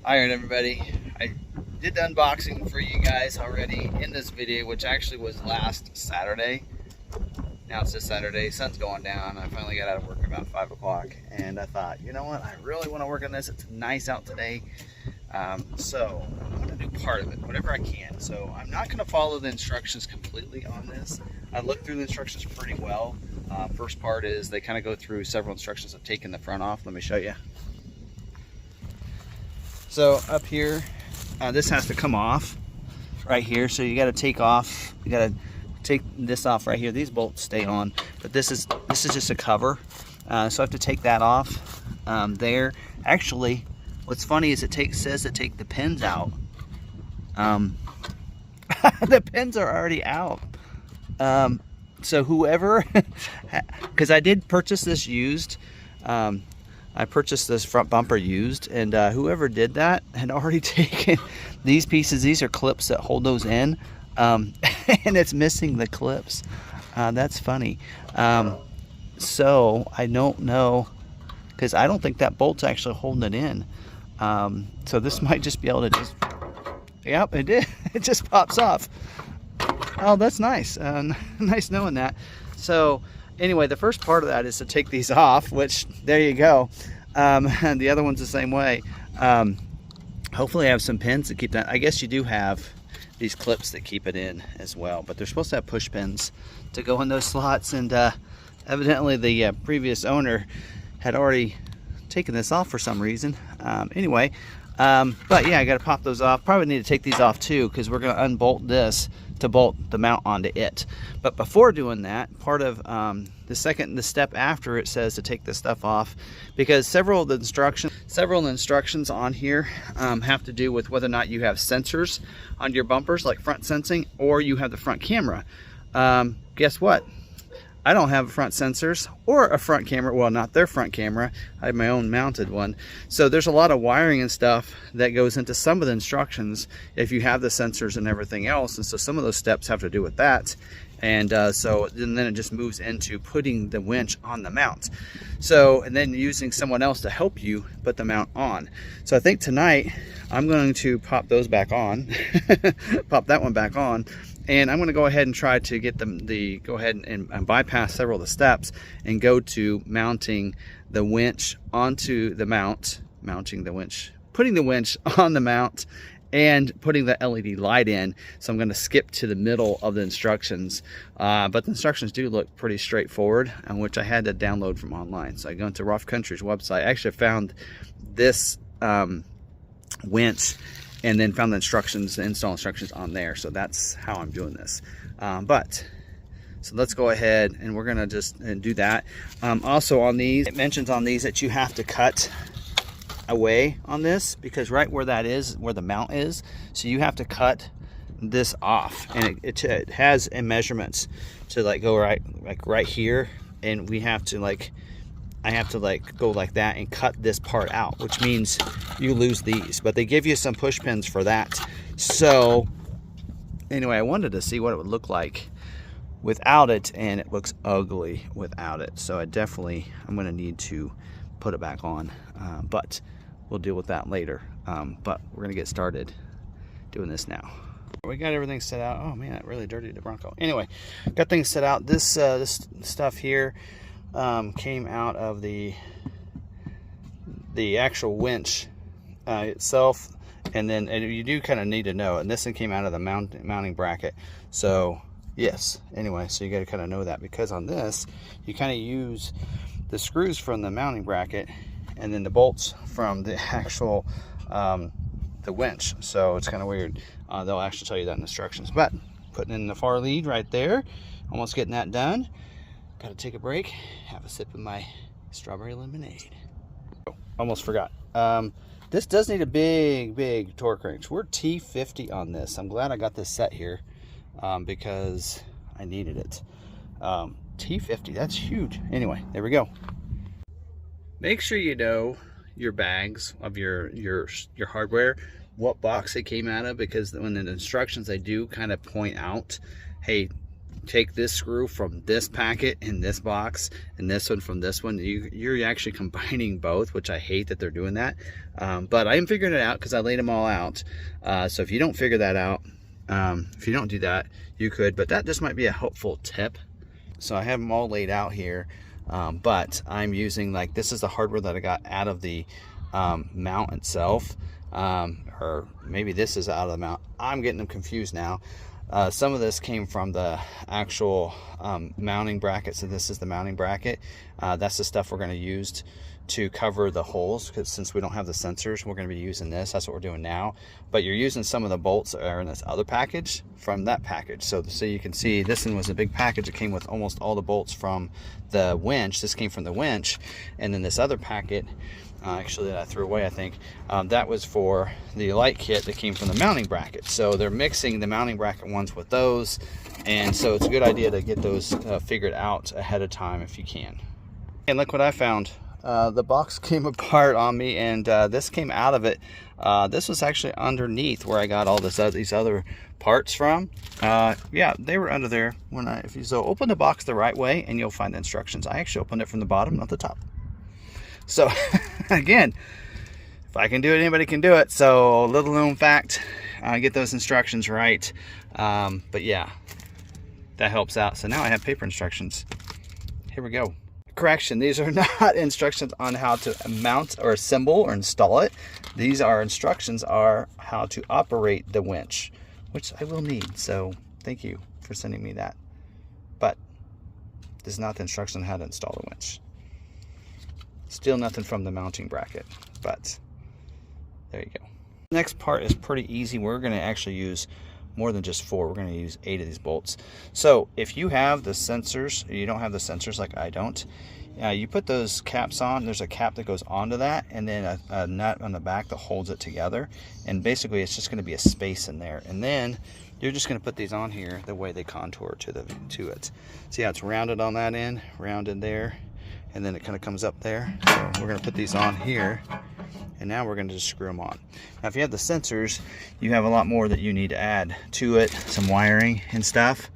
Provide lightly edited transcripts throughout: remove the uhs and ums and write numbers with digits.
Alright everybody, I did the unboxing for you guys already in this video, which actually was last Saturday. Now it's this Saturday, sun's going down. I finally got out of work about 5 o'clock and I thought, you know what, I really want to work on this. It's nice out today. So I'm going to do part of it, whatever I can. So I'm not going to follow the instructions completely on this. I looked through the instructions pretty well. First part is they kind of go through several instructions of taking the front off. Let me show you. So up here, this has to come off right here. So you got to take off, you got to take this off right here. These bolts stay on, but this is just a cover. So I have to take that off there. Actually, what's funny is it says to take the pins out. The pins are already out. So whoever, because I did purchase this used, I purchased this front bumper used, and whoever did that had already taken these pieces. These are clips that hold those in, and it's missing the clips. That's funny. So I don't know, because I don't think that bolt's actually holding it in. So this might just be able to just, yep, it did. It just pops off. Oh, that's nice. Nice knowing that. So anyway, the first part of that is to take these off, which there you go. And the other one's the same way. Hopefully I have some pins to keep that. I guess you do have these clips that keep it in as well, but they're supposed to have push pins to go in those slots. And evidently the previous owner had already taken this off for some reason. Anyway, but yeah, I got to pop those off. Probably need to take these off too, because we're going to unbolt this to bolt the mount onto it. But before doing that, part of the step after it says to take this stuff off, because several of the instructions on here have to do with whether or not you have sensors on your bumpers, like front sensing, or you have the front camera. Guess what? I don't have front sensors or a front camera. Well, not their front camera. I have my own mounted one. So there's a lot of wiring and stuff that goes into some of the instructions if you have the sensors and everything else. And so some of those steps have to do with that. And then it just moves into putting the winch on the mount. So, and then using someone else to help you put the mount on. So I think tonight I'm going to pop those back on, pop that one back on. And I'm going to go ahead and try to get them go ahead and bypass several of the steps and go to mounting the winch onto the mount, mounting the winch, putting the winch on the mount, and putting the LED light in. So I'm going to skip to the middle of the instructions, but the instructions do look pretty straightforward, which I had to download from online. So I go into Rough Country's website. I actually found this winch and then found the instructions, the install instructions on there. So that's how I'm doing this. So let's go ahead and we're gonna just do that. Also on these, it mentions on these that you have to cut away on this, because right where that is, where the mount is, so you have to cut this off, and it has a measurements to like go right here, and we have to I have to go like that and cut this part out, which means you lose these, but they give you some push pins for that. So anyway, I wanted to see what it would look like without it, and it looks ugly without it. So I'm going to need to put it back on, but we'll deal with that later. But we're going to get started doing this now. We got everything set out. Oh man, that really dirtied the Bronco. Anyway, got things set out. This stuff here came out of the actual winch itself, and then you do kind of need to know, and this one came out of the mounting bracket. So yes, anyway, so you got to kind of know that, because on this you kind of use the screws from the mounting bracket and then the bolts from the actual the winch. So it's kind of weird. They'll actually tell you that in instructions. But putting in the far lead right there, almost getting that done. Got to take a break, have a sip of my strawberry lemonade. Oh, almost forgot. This does need a big torque wrench. We're T50 on this. I'm glad I got this set here because I needed it. T50, that's huge. Anyway, there we go. Make sure you know your bags of your hardware, what box it came out of, because when in the instructions they do kind of point out, hey, take this screw from this packet in this box and this one from this one, you're actually combining both, which I hate that they're doing that. But I am figuring it out because I laid them all out. So if you don't figure that out, if you don't do that, you could, but that just might be a helpful tip. So I have them all laid out here, but I'm using, like, this is the hardware that I got out of the mount itself, or maybe this is out of the mount. I'm getting them confused now. Some of this came from the actual mounting bracket. So this is the mounting bracket. That's the stuff we're going to use to cover the holes, because since we don't have the sensors, we're going to be using this. That's what we're doing now. But you're using some of the bolts that are in this other package from that package. So you can see this one was a big package. It came with almost all the bolts from the winch. This came from the winch. And then this other packet, actually, that I threw away, I think, that was for the light kit that came from the mounting bracket. So they're mixing the mounting bracket ones with those, and so it's a good idea to get those figured out ahead of time if you can. And look what I found. The box came apart on me, and this came out of it. This was actually underneath where I got all these other parts from. Yeah, they were under there. If you open the box the right way, and you'll find the instructions. I actually opened it from the bottom, not the top. So again, if I can do it, anybody can do it. So little known fact, get those instructions right. But yeah, that helps out. So now I have paper instructions. Here we go. Correction, these are not instructions on how to mount or assemble or install it. These are instructions on how to operate the winch, which I will need. So thank you for sending me that. But this is not the instruction on how to install the winch. Still nothing from the mounting bracket, but there you go. Next part is pretty easy. We're going to actually use more than just 4. We're going to use 8 of these bolts. So if you have the sensors, or you don't have the sensors like I don't, you put those caps on. There's a cap that goes onto that, and then a nut on the back that holds it together. And basically it's just going to be a space in there. And then you're just going to put these on here the way they contour to it. See how it's rounded on that end, rounded there, and then it kind of comes up there. So we're going to put these on here, and now we're going to just screw them on. Now if you have the sensors, you have a lot more that you need to add to it, some wiring and stuff,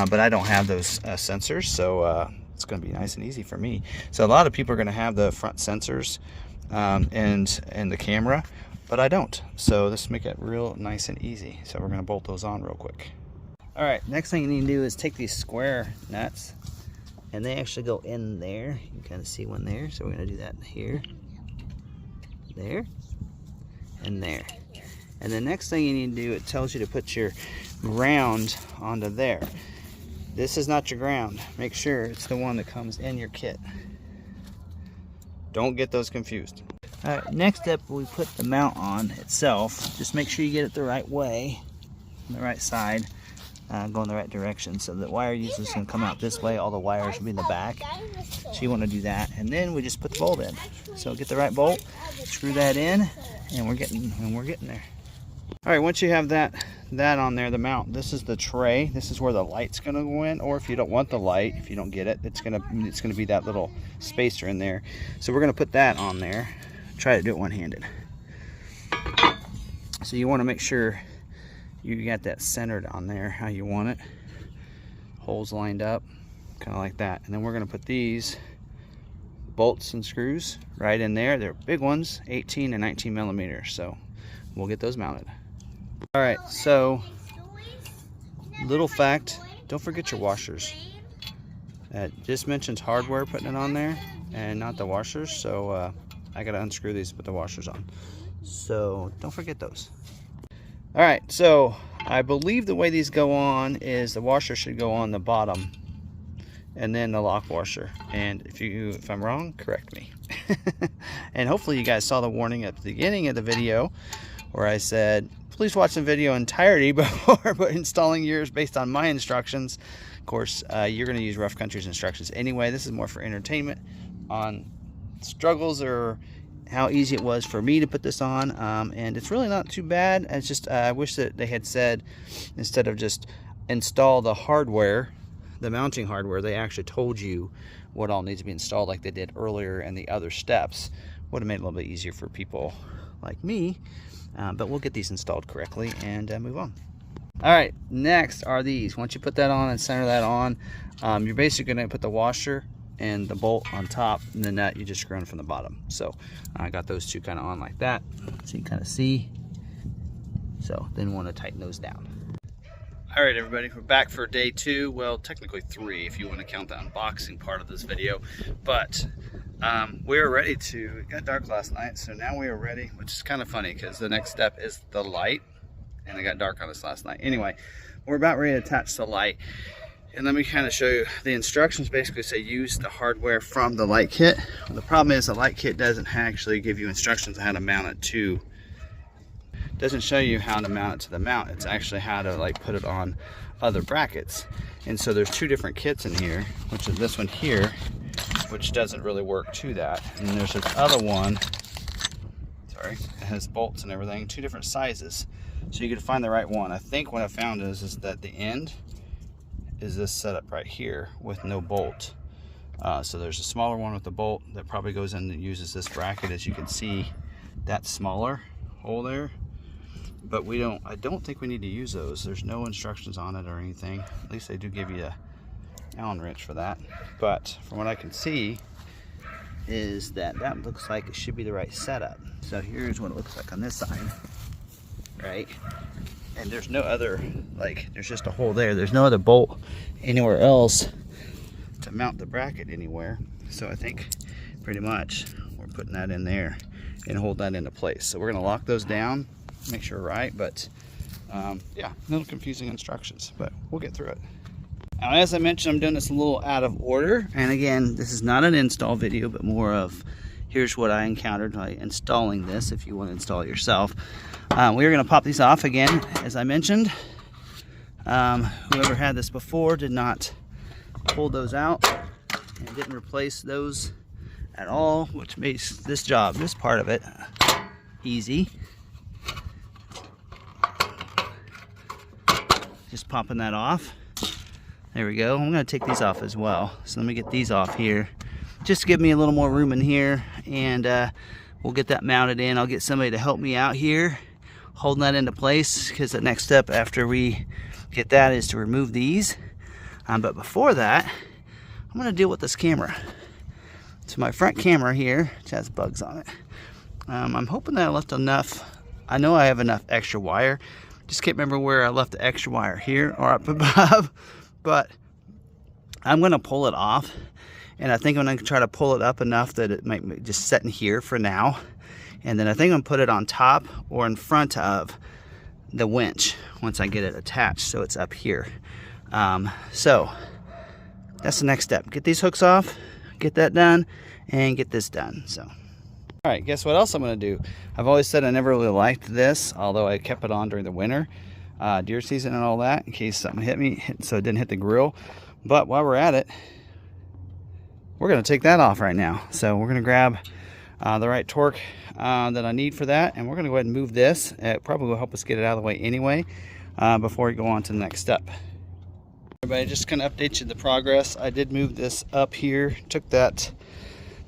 but I don't have those sensors, so it's going to be nice and easy for me. So a lot of people are going to have the front sensors and the camera, but I don't. So this will make it real nice and easy. So we're going to bolt those on real quick. All right, next thing you need to do is take these square nuts, and they actually go in there. You can kind of see one there. So we're going to do that here, there, and there. And the next thing you need to do, it tells you to put your ground onto there. This is not your ground. Make sure it's the one that comes in your kit. Don't get those confused. All right, next step, we put the mount on itself. Just make sure you get it the right way, on the right side. Go in the right direction, so the wire usually is going to come out this way. All the wires will be in the back, so you want to do that. And then we just put the bolt in. So get the right bolt, screw that in, and we're getting there. All right, once you have that on there, the mount, this is the tray. This is where the light's going to go in, or if you don't want the light, if you don't get it, it's going to be that little spacer in there. So we're going to put that on there. Try to do it one-handed. So you want to make sure you got that centered on there how you want it, holes lined up, kind of like that. And then we're going to put these bolts and screws right in there. They're big ones, 18 and 19 millimeters, so we'll get those mounted. All right, so little fact, don't forget your washers. Just mentions hardware, putting it on there, and not the washers. So I gotta unscrew these, put the washers on, so don't forget those. All right, so I believe the way these go on is the washer should go on the bottom and then the lock washer. And if I'm wrong, correct me. And hopefully you guys saw the warning at the beginning of the video where I said, please watch the video entirety before installing yours based on my instructions. Of course, you're going to use Rough Country's instructions anyway. This is more for entertainment on struggles or how easy it was for me to put this on, and it's really not too bad. It's just I wish that they had said, instead of just install the hardware, the mounting hardware, they actually told you what all needs to be installed like they did earlier, and the other steps would have made it a little bit easier for people like me. But we'll get these installed correctly and move on. All right, next are these. Once you put that on and center that on, you're basically going to put the washer and the bolt on top, and the nut you just screw in from the bottom. So I got those two kind of on like that, so you can kind of see. So then we want to tighten those down. All right, everybody, we're back for day 2. Well, technically 3 if you want to count the unboxing part of this video. But we are ready to, it got dark last night, so now we are ready, which is kind of funny because the next step is the light, and it got dark on us last night. Anyway, we're about ready to attach the light. And let me kind of show you, the instructions basically say use the hardware from the light kit. The problem is the light kit doesn't actually give you instructions on how to mount it to. It doesn't show you how to mount it to the mount. It's actually how to like put it on other brackets. And so there's 2 different kits in here, which is this one here, which doesn't really work to that. And there's this other one, sorry, it has bolts and everything, 2 different sizes. So you can find the right one. I think what I found is that the end is this setup right here with no bolt. So there's a smaller one with the bolt that probably goes in and uses this bracket. As you can see, that smaller hole there. But I don't think we need to use those. There's no instructions on it or anything. At least they do give you a Allen wrench for that. But from what I can see is that looks like it should be the right setup. So here's what it looks like on this side, right? And there's no other, like, there's just a hole there. There's no other bolt anywhere else to mount the bracket anywhere. So I think pretty much we're putting that in there and hold that into place. So we're gonna lock those down, make sure we're right, but yeah, a little confusing instructions, but we'll get through it. Now, as I mentioned, I'm doing this a little out of order. And again, this is not an install video, but more of, here's what I encountered by installing this, if you want to install it yourself. We're going to pop these off again, as I mentioned. Whoever had this before did not pull those out and didn't replace those at all, which makes this job, this part of it, easy. Just popping that off. There we go. I'm going to take these off as well. So let me get these off here. Just to give me a little more room in here, and we'll get that mounted in. I'll get somebody to help me out here holding that into place, because the next step after we get that is to remove these. But before that, I'm going to deal with this camera. So my front camera here, which has bugs on it. I'm hoping that I left enough. I know I have enough extra wire. Just can't remember where I left the extra wire, here or up above. But I'm going to pull it off. And I think I'm going to try to pull it up enough that it might just set in here for now. And then I think I'm going to put it on top or in front of the winch once I get it attached, so it's up here. So that's the next step. Get these hooks off, get that done, and get this done. So, all right, guess what else I'm going to do? I've always said I never really liked this, although I kept it on during the winter, deer season and all that, in case something hit me, so it didn't hit the grill. But while we're at it, we're going to take that off right now. So we're going to grab the right torque that I need for that, and we're going to go ahead and move this. It probably will help us get it out of the way anyway, before we go on to the next step. Everybody, just kind of update you the progress. I did move this up here, took the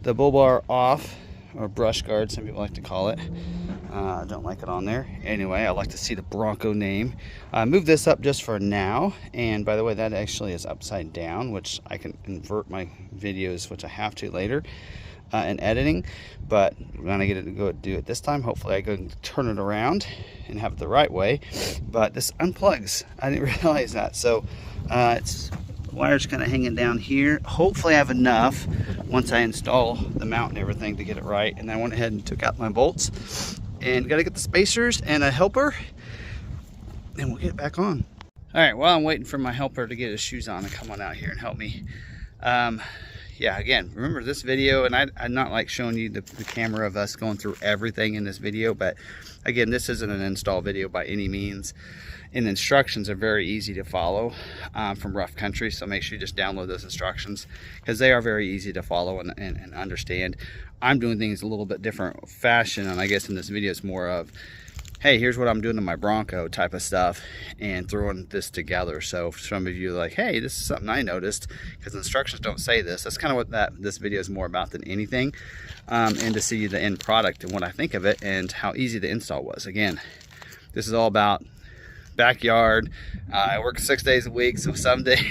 bull bar off, or brush guard, some people like to call it. I don't like it on there. Anyway, I like to see the Bronco name. I moved this up just for now, and by the way, that actually is upside down, which I can invert my videos, which I have to later in editing, but when I get it to go do it this time, hopefully I can turn it around and have it the right way. But this unplugs, I didn't realize that. So it's the wire's kind of hanging down here. Hopefully I have enough once I install the mount and everything to get it right. And I went ahead and took out my bolts, and got to get the spacers and a helper, and we'll get back on. All right, while I'm waiting for my helper to get his shoes on and come on out here and help me. Yeah, again, remember this video, and I'm not like showing you the camera of us going through everything in this video, but again, this isn't an install video by any means, and the instructions are very easy to follow from rough country, so make sure you just download those instructions, because they are very easy to follow and understand. I'm doing things a little bit different fashion, and I guess in this video it's more of, hey, here's what I'm doing to my Bronco type of stuff, and throwing this together. So for some of you, like, hey, this is something I noticed, because instructions don't say this. That's kind of what this video is more about than anything, and to see the end product and what I think of it and how easy the install was. Again, this is all about backyard. I work 6 days a week, so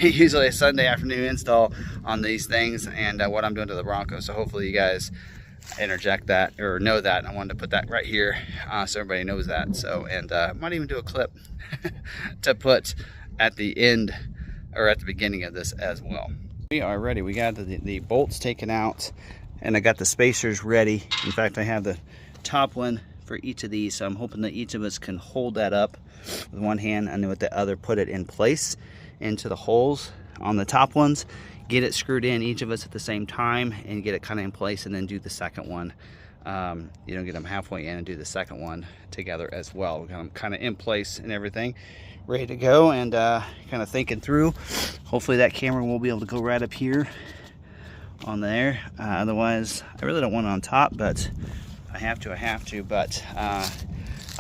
usually a Sunday afternoon install on these things, and what I'm doing to the Bronco. So hopefully you guys interject that or know that. I wanted to put that right here so everybody knows that. So, and I might even do a clip to put at the end or at the beginning of this as well. We are ready. We got the bolts taken out, and I got the spacers ready. In fact, I have the top one for each of these, so I'm hoping that each of us can hold that up with one hand and then with the other put it in place into the holes on the top ones, get it screwed in, each of us at the same time, and get it kind of in place, and then do the second one. You know, get them halfway in and do the second one together as well. We got them kind of in place and everything ready to go, and kind of thinking through. Hopefully that camera will be able to go right up here on there. Otherwise, I really don't want it on top, but I have to, but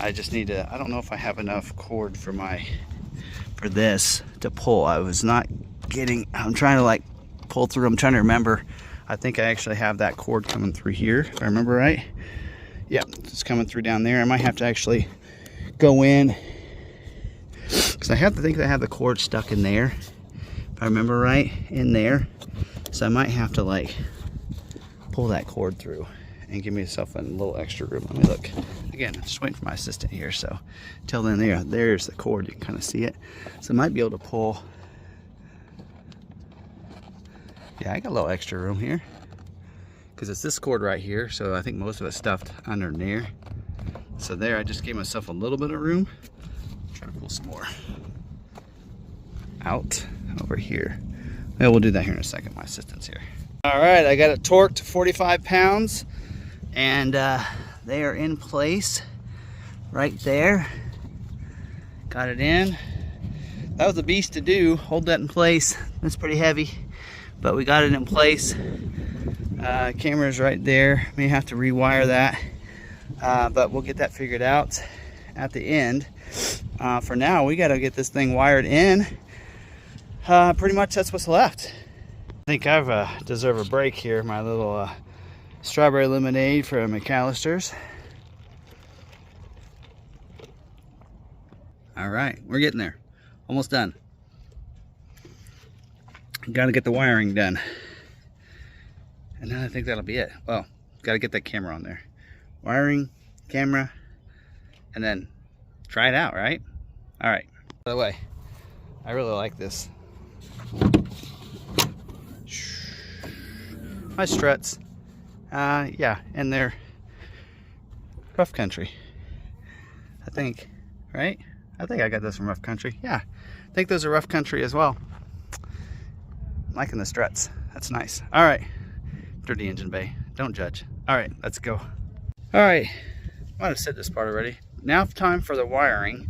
I just need to, I don't know if I have enough cord for this to pull. I was not getting, I'm trying to like pull through, I'm trying to remember. I think I actually have that cord coming through here, if I remember right. Yep, it's coming through down there. I might have to actually go in, because I have to think I have the cord stuck in there, if I remember right, in there. So I might have to like pull that cord through and give myself a little extra room. Let me look. Again, I'm just waiting for my assistant here, so till then there's the cord. You can kind of see it. So I might be able to pull. Yeah, I got a little extra room here, because it's this cord right here, so I think most of it's stuffed under there. So there, I just gave myself a little bit of room. Try to pull some more out over here. Well, we'll do that here in a second. My assistant's here. All right, I got it torqued to 45 pounds, and they are in place right there. Got it in. That was a beast to do, hold that in place. That's pretty heavy, but we got it in place. Camera's right there. May have to rewire that, but we'll get that figured out at the end. For now, we got to get this thing wired in. Pretty much that's what's left. I think I deserve a break here. My little strawberry lemonade from McAllister's. All right, we're getting there. Almost done. Got to get the wiring done. And then I think that'll be it. Well, got to get that camera on there. Wiring, camera, and then try it out, right? All right. By the way, I really like this. My struts, yeah, and they're rough country, I think, right? I think I got this from rough country. Yeah, I think those are rough country as well. I'm liking the struts. That's nice. All right, dirty engine bay. Don't judge. All right, let's go. All right, I might have said this part already. Now time for the wiring.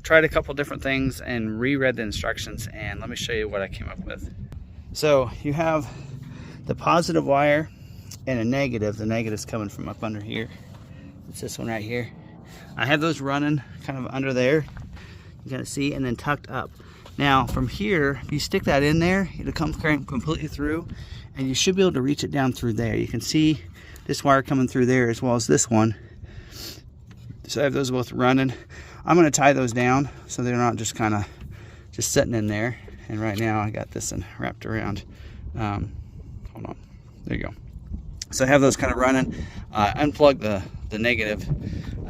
Tried a couple different things and reread the instructions, and let me show you what I came up with. So you have the positive wire and a negative. The negative's coming from up under here. It's this one right here. I have those running kind of under there, you gotta see, and then tucked up. Now from here, if you stick that in there, it'll come completely through, and you should be able to reach it down through there. You can see this wire coming through there as well as this one. So I have those both running. I'm gonna tie those down so they're not just kind of just sitting in there. And right now I got this one wrapped around. Hold on, there you go. So I have those kind of running. Unplug the negative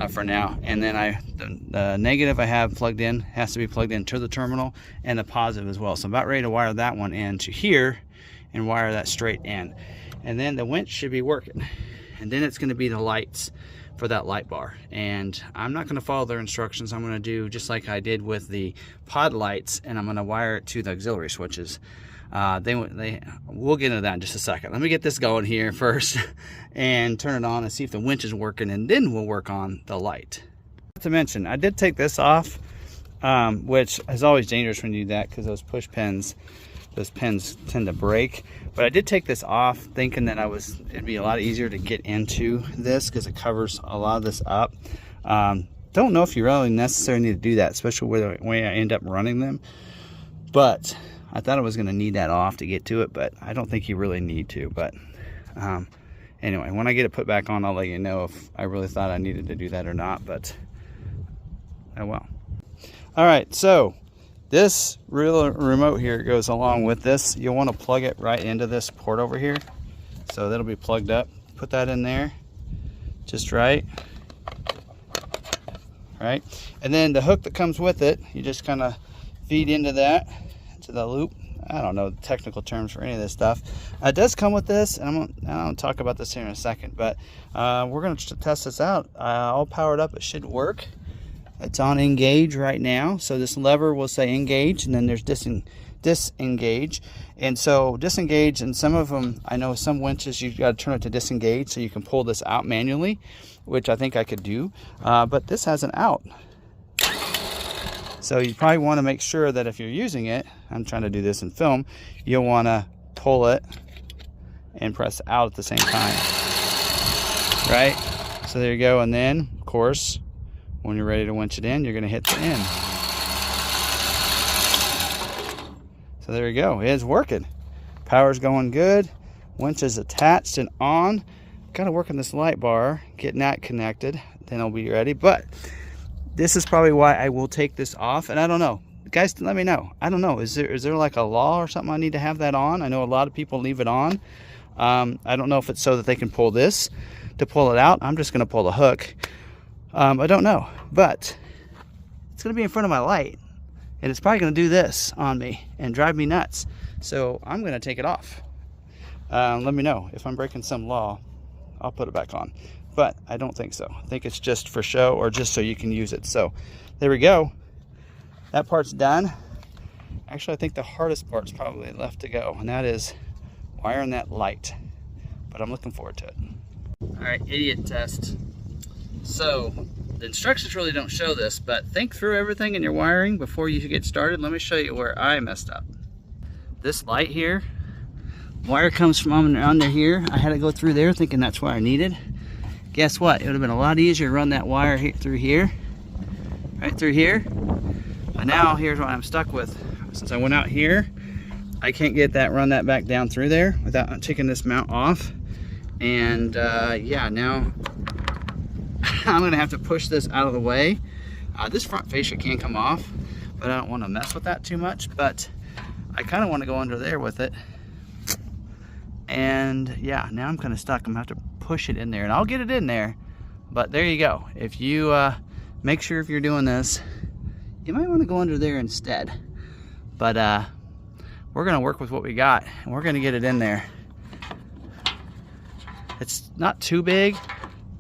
for now, and then the negative I have plugged in, has to be plugged into the terminal, and the positive as well. So I'm about ready to wire that one into here and wire that straight in, and then the winch should be working, and then it's going to be the lights for that light bar. And I'm not going to follow their instructions. I'm going to do just like I did with the pod lights, and I'm going to wire it to the auxiliary switches. We'll get into that in just a second. Let me get this going here first and turn it on and see if the winch is working, and then we'll work on the light. Not to mention, I did take this off, which is always dangerous when you do that, because those push pins, those pins tend to break. But I did take this off thinking that it'd be a lot easier to get into this, because it covers a lot of this up. Don't know if you really necessarily need to do that, especially where the way I end up running them. But I thought I was going to need that off to get to it, but I don't think you really need to. But anyway, when I get it put back on, I'll let you know if I really thought I needed to do that or not. But oh well. All right, so this real remote here goes along with this. You'll want to plug it right into this port over here. So that'll be plugged up. Put that in there, just right. Right, and then the hook that comes with it, you just kind of feed into that, to the loop. I don't know the technical terms for any of this stuff. It does come with this, and I'll talk about this here in a second, but we're going to test this out. All powered up, it should work. It's on engage right now, so this lever will say engage, and then there's disengage. And so disengage, and some of them, I know some winches you've got to turn it to disengage so you can pull this out manually, which I think I could do, but this has an out. So you probably want to make sure that if you're using it, I'm trying to do this in film, you'll want to pull it and press out at the same time, right? So there you go, and then of course when you're ready to winch it in, you're going to hit the end. So there you go, it's working. Power's going good, winch is attached and on. Got to work on this light bar, getting that connected, then I'll be ready. But this is probably why I will take this off, and I don't know. Guys, let me know. I don't know. Is there like a law or something I need to have that on? I know a lot of people leave it on. I don't know if it's so that they can pull this to pull it out. I'm just going to pull the hook. I don't know, but it's going to be in front of my light, and it's probably going to do this on me and drive me nuts. So I'm going to take it off. Let me know if I'm breaking some law. I'll put it back on, but I don't think so. I think it's just for show, or just so you can use it. So there we go. That part's done. Actually, I think the hardest part's probably left to go, and that is wiring that light, but I'm looking forward to it. All right, idiot test. So the instructions really don't show this, but think through everything in your wiring before you get started. Let me show you where I messed up. This light here, wire comes from under here. I had to go through there thinking that's where I needed. Guess what? It would have been a lot easier to run that wire through here, right through here. But now here's what I'm stuck with. Since I went out here, I can't get that, run that back down through there without taking this mount off. And yeah, now I'm gonna have to push this out of the way. This front fascia can come off, but I don't want to mess with that too much. But I kind of want to go under there with it. And yeah, now I'm kind of stuck. I'm gonna have to push it in there, and I'll get it in there. But there you go. If you make sure if you're doing this, you might want to go under there instead. But we're gonna work with what we got, and we're gonna get it in there. It's not too big.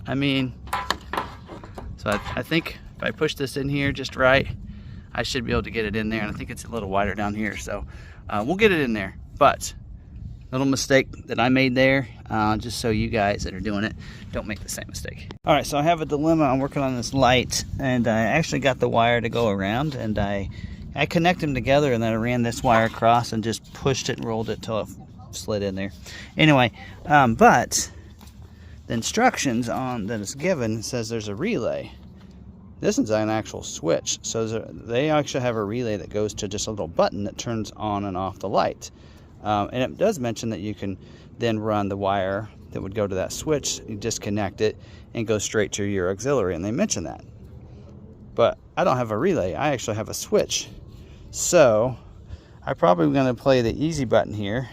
I mean, so I think if I push this in here just right, I should be able to get it in there. And I think it's a little wider down here, so we'll get it in there. But little mistake that I made there, just so you guys that are doing it don't make the same mistake. All right, so I have a dilemma. I'm working on this light, and I actually got the wire to go around, and I connect them together, and then I ran this wire across and just pushed it and rolled it till it slid in there. Anyway, but the instructions on that is given says there's a relay. This is an actual switch, so they actually have a relay that goes to just a little button that turns on and off the light. And it does mention that you can then run the wire that would go to that switch, you disconnect it, and go straight to your auxiliary, and they mention that. But I don't have a relay, I actually have a switch. So I'm probably going to play the easy button here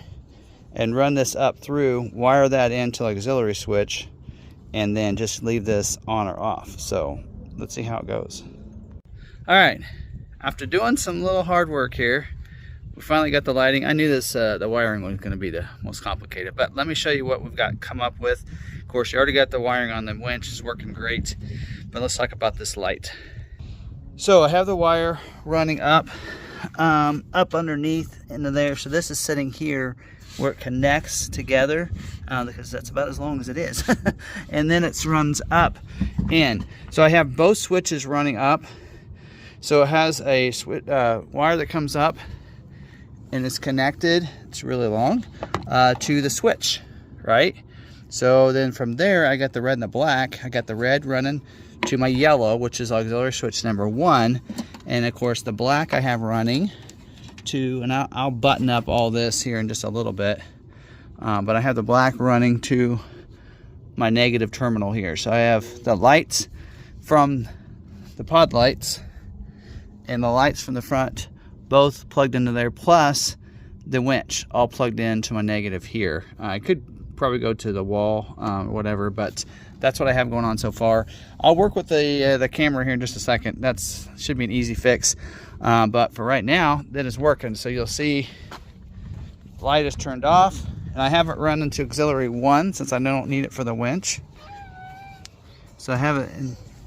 and run this up through, wire that into the auxiliary switch, and then just leave this on or off. So let's see how it goes. All right, after doing some little hard work here, we finally got the lighting. I knew this the wiring was going to be the most complicated, but let me show you what we've got come up with. Of course, you already got the wiring on the winch, it's working great, but let's talk about this light. So I have the wire running up underneath into there. So this is sitting here where it connects together, because that's about as long as it is. And then it runs up in. So I have both switches running up. So it has a wire that comes up and it's connected, it's really long, to the switch, right? So then from there, I got the red and the black. I got the red running to my yellow, which is auxiliary switch number 1. And of course the black I have running to, and I'll button up all this here in just a little bit. But I have the black running to my negative terminal here. So I have the lights from the pod lights and the lights from the front both plugged into there, plus the winch all plugged into my negative here. I could probably go to the wall or whatever, but that's what I have going on so far. I'll work with the camera here in just a second. That's should be an easy fix, but for right now that is working. So you'll see the light is turned off, and I have it run into auxiliary 1 since I don't need it for the winch. So I have it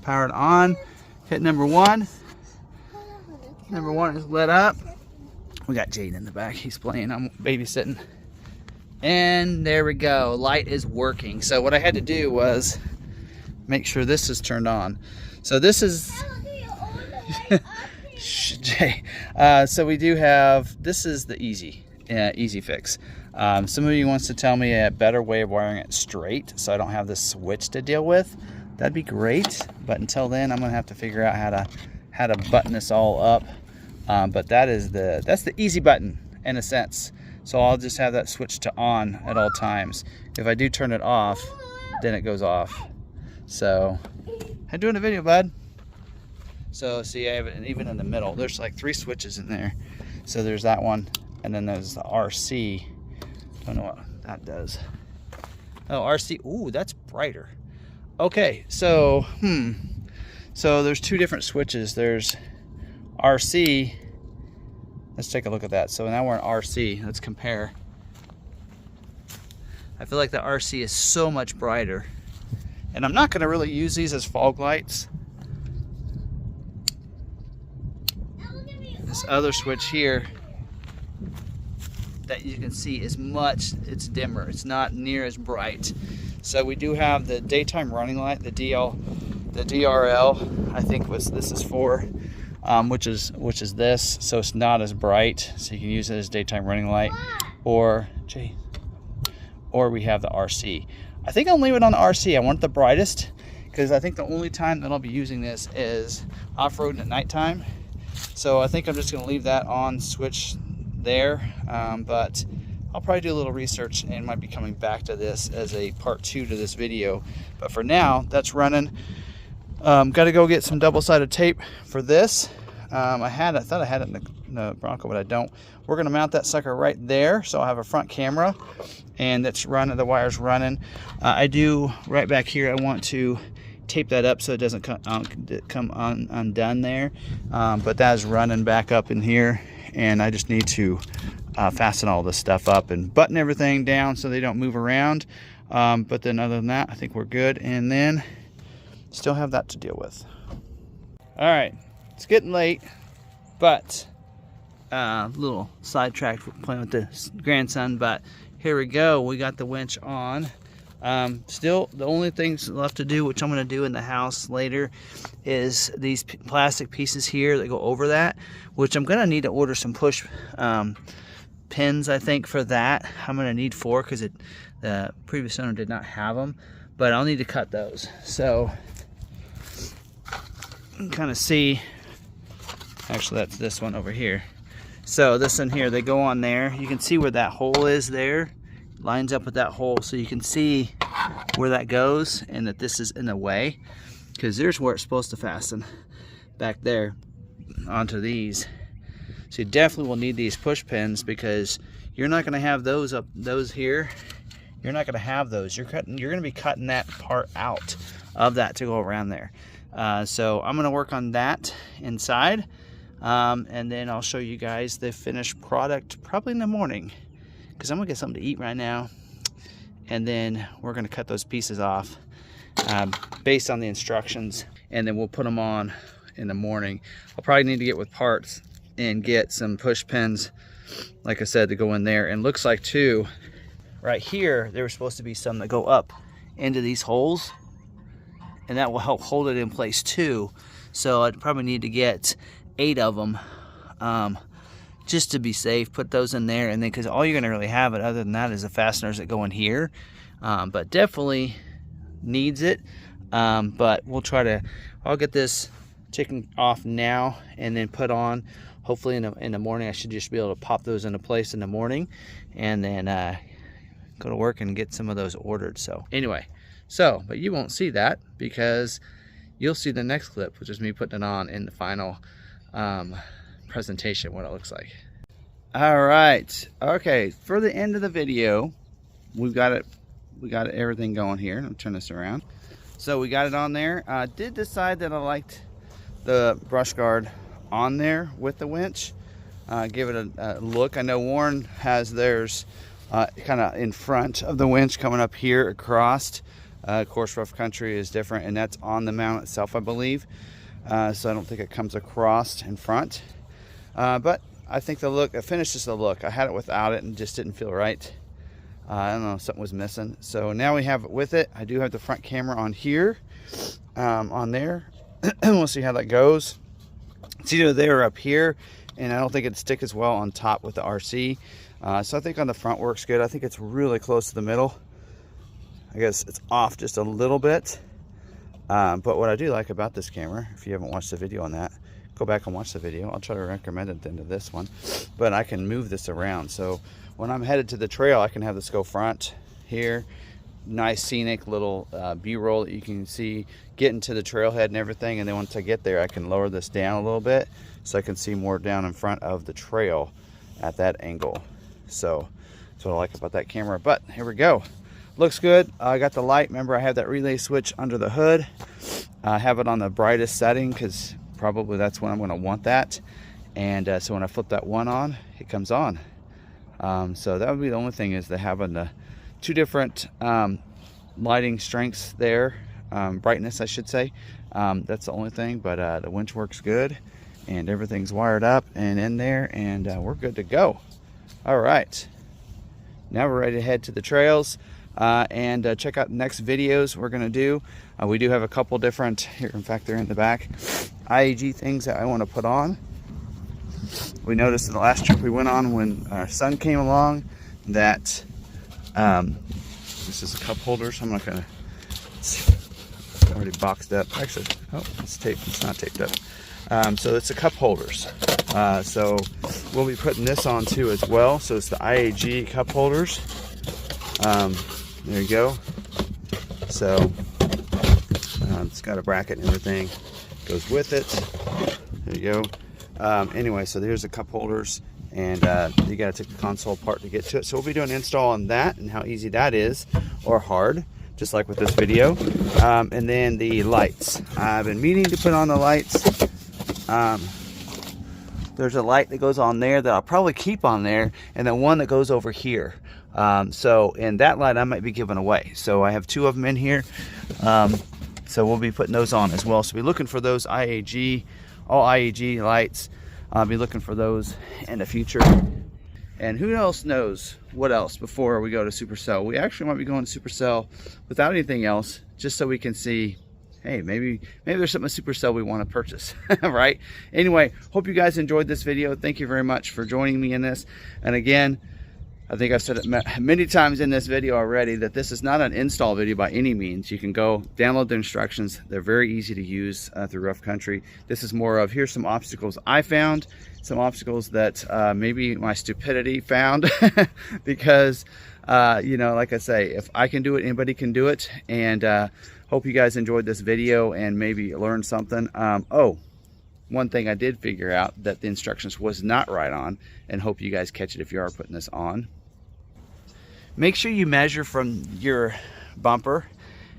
powered on. Hit number 1. Number 1 is lit up. We got Jade in the back. He's playing. I'm babysitting. And there we go. Light is working. So what I had to do was make sure this is turned on. So this is Jay. So we do have, this is the easy fix. Somebody wants to tell me a better way of wiring it straight so I don't have this switch to deal with. That'd be great, but until then I'm gonna have to figure out how to button this all up. But that's the easy button in a sense. So I'll just have that switch to on at all times. If I do turn it off, then it goes off. So I'm doing a video, bud. So see, I have it even in the middle. There's like 3 switches in there. So there's that one, and then there's the RC. Don't know what that does. Oh, RC. Ooh, that's brighter. Okay, so so there's 2 different switches. There's RC. Let's take a look at that. So now we're in RC. Let's compare. I feel like the RC is so much brighter, and I'm not going to really use these as fog lights. This other switch here that you can see is it's dimmer. It's not near as bright. So we do have the daytime running light, the DRL, I think this is for, which is this. So it's not as bright. So you can use it as daytime running light, or we have the RC. I think I'll leave it on the RC. I want the brightest because I think the only time that I'll be using this is off-roading at nighttime. So I think I'm just going to leave that on switch there, but I'll probably do a little research and might be coming back to this as a part 2 to this video. But for now, that's running. Got to go get some double-sided tape for this. I thought I had it in the Bronco, but I don't. We're going to mount that sucker right there, so I'll have a front camera, and it's running. The wire's running. I do right back here. I want to tape that up so it doesn't come undone there. But that is running back up in here, and I just need to fasten all this stuff up and button everything down so they don't move around. But then other than that, I think we're good. And then still have that to deal with. All right, it's getting late, but little sidetracked playing with the grandson. But here we go. We got the winch on. Still, the only things left to do, which I'm going to do in the house later, is these plastic pieces here that go over that, which I'm going to need to order some push pins, I think, for that. I'm going to need 4 because the previous owner did not have them, but I'll need to cut those. So you can kind of see, actually that's this one over here. So this one here, they go on there. You can see where that hole is there. Lines up with that hole, so you can see where that goes and that this is in the way, because there's where it's supposed to fasten back there onto these. So you definitely will need these push pins, because you're not going to have those here. You're not going to have those. You're going to be cutting that part out of that to go around there. So I'm going to work on that inside, and then I'll show you guys the finished product probably in the morning, because I'm gonna get something to eat right now, and then we're gonna cut those pieces off based on the instructions, and then we'll put them on in the morning. I'll probably need to get with parts and get some push pins, like I said, to go in there. And looks like too, right here, there were supposed to be some that go up into these holes, and that will help hold it in place too. So I'd probably need to get 8 of them. Just to be safe, put those in there, and then because all you're going to really have it other than that is the fasteners that go in here, but definitely needs it. But we'll try to, I'll get this taken off now and then put on. Hopefully in the morning I should just be able to pop those into place in the morning, and then go to work and get some of those ordered. So anyway, but you won't see that because you'll see the next clip, which is me putting it on in the final presentation, what it looks like. All right, okay, for the end of the video, we got everything going here. I'll turn this around. So we got it on there. Did decide that I liked the brush guard on there with the winch. Give it a look. I know Warren has theirs kind of in front of the winch coming up here across. Of course, rough country is different, and that's on the mount itself, I believe. So I don't think it comes across in front. But I think the look, it finishes the look. I had it without it and just didn't feel right. I don't know, something was missing. So now we have it with it. I do have the front camera on here, on there. We'll see how that goes. It's either there or up here, and I don't think it'd stick as well on top with the RC. So I think on the front works good. I think it's really close to the middle. I guess it's off just a little bit. But what I do like about this camera, if you haven't watched the video on that, go back and watch the video. I'll try to recommend it into this one, but I can move this around. So when I'm headed to the trail, I can have this go front here. Nice scenic little B-roll that you can see getting to the trailhead and everything. And then once I get there, I can lower this down a little bit so I can see more down in front of the trail at that angle. So that's what I like about that camera. But here we go. Looks good. I got the light. Remember, I have that relay switch under the hood. I have it on the brightest setting because probably that's when I'm going to want that. And so when I flip that one on, it comes on. So that would be the only thing, is the having the two different lighting strengths there, brightness I should say. That's the only thing, but the winch works good and everything's wired up and in there, and we're good to go. All right, now we're ready to head to the trails and check out the next videos we're going to do. We do have a couple different, here in fact they're in the back, IAG things that I want to put on. We noticed in the last trip we went on when our son came along that this is a cup holder, so I'm not gonna, it's already boxed up. Actually, oh, it's taped, it's not taped up. So it's the cup holders. So we'll be putting this on too as well. So it's the IAG cup holders. There you go. So it's got a bracket and everything goes with it. There you go. Anyway, so there's the cup holders, and you got to take the console apart to get to it. So we'll be doing an install on that and how easy that is, or hard, just like with this video. And then the lights. I've been meaning to put on the lights. There's a light that goes on there that I'll probably keep on there, and then one that goes over here. And that light I might be giving away. So I have two of them in here. So we'll be putting those on as well. So be looking for those IAG, all IAG lights. I'll be looking for those in the future. And who else knows what else before we go to Supercell. We actually might be going to Supercell without anything else, just so we can see, hey, maybe there's something at Supercell we want to purchase. Right? Anyway, hope you guys enjoyed this video. Thank you very much for joining me in this. And again, I think I've said it many times in this video already that this is not an install video by any means. You can go download the instructions. They're very easy to use through rough country. This is more of, here's some obstacles I found, some obstacles that maybe my stupidity found because, you know, like I say, if I can do it, anybody can do it. And hope you guys enjoyed this video and maybe learned something. Oh, one thing I did figure out that the instructions was not right on, and hope you guys catch it if you are putting this on. Make sure you measure from your bumper.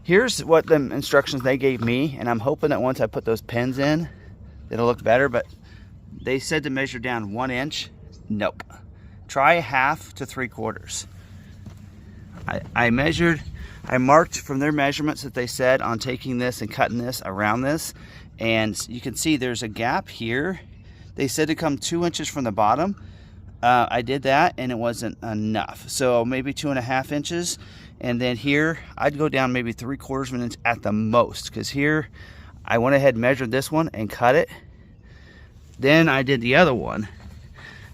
Here's what the instructions they gave me, and I'm hoping that once I put those pins in, it'll look better, but they said to measure down 1 inch. Nope. Try 1/2 to 3/4. I marked from their measurements that they said on taking this and cutting this around this, and you can see there's a gap here. They said to come 2 inches from the bottom. I did that and it wasn't enough, so maybe 2.5 inches. And then here I'd go down maybe 3/4 of an inch at the most, because here I went ahead and measured this one and cut it. Then I did the other one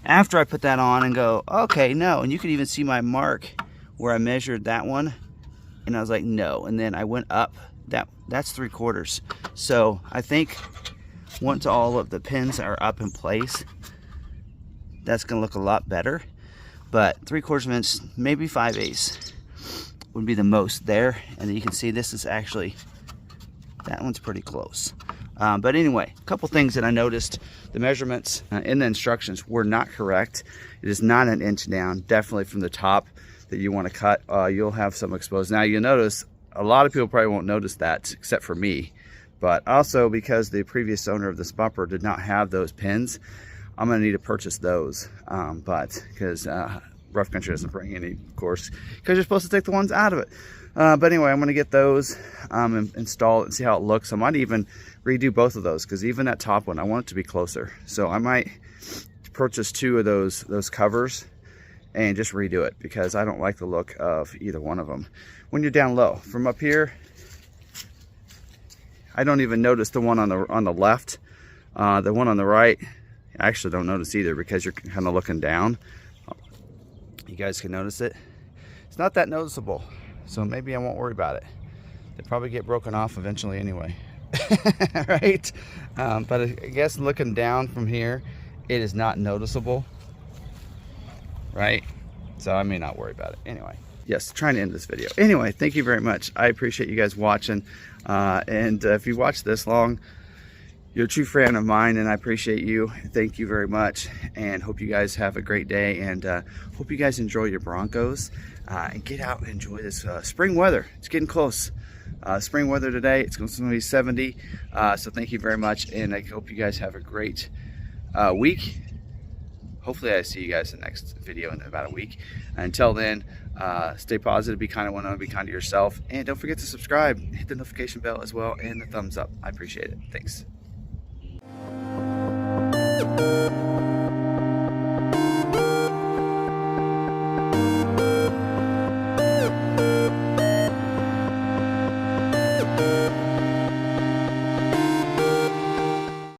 after I put that on and go, okay, no. And you could even see my mark where I measured that one, and I was like, no. And then I went up. That's 3/4. So I think once all of the pins are up in place, that's gonna look a lot better. But 3/4 of an inch, maybe 5/8 would be the most there. And then you can see this is actually, that one's pretty close. But anyway, a couple things that I noticed. The measurements in the instructions were not correct. It is not an inch down, definitely from the top that you want to cut. You'll have some exposed. Now you'll notice, a lot of people probably won't notice that, except for me. But also because the previous owner of this bumper did not have those pins, I'm going to need to purchase those. But because Rough Country doesn't bring any, of course, because you're supposed to take the ones out of it. But anyway, I'm going to get those install it and see how it looks. I might even redo both of those, because even that top one, I want it to be closer. So I might purchase 2 of those covers and just redo it, because I don't like the look of either one of them. When you're down low, from up here, I don't even notice the one on the left. The one on the right, I actually don't notice either, because you're kind of looking down. You guys can notice it. It's not that noticeable, so maybe I won't worry about it. They probably get broken off eventually anyway. Right? But I guess looking down from here, it is not noticeable, right? So I may not worry about it anyway. Yes, trying to end this video. Anyway, thank you very much. I appreciate you guys watching. And if you watched this long, you're a true fan of mine, and I appreciate you. Thank you very much, and hope you guys have a great day, and hope you guys enjoy your Broncos, and get out and enjoy this spring weather. It's getting close. Spring weather today, it's going to be 70, so thank you very much, and I hope you guys have a great week. Hopefully I see you guys in the next video in about a week. Until then, stay positive, be kind to one another, be kind to yourself, and don't forget to subscribe, hit the notification bell as well, and the thumbs up. I appreciate it. Thanks.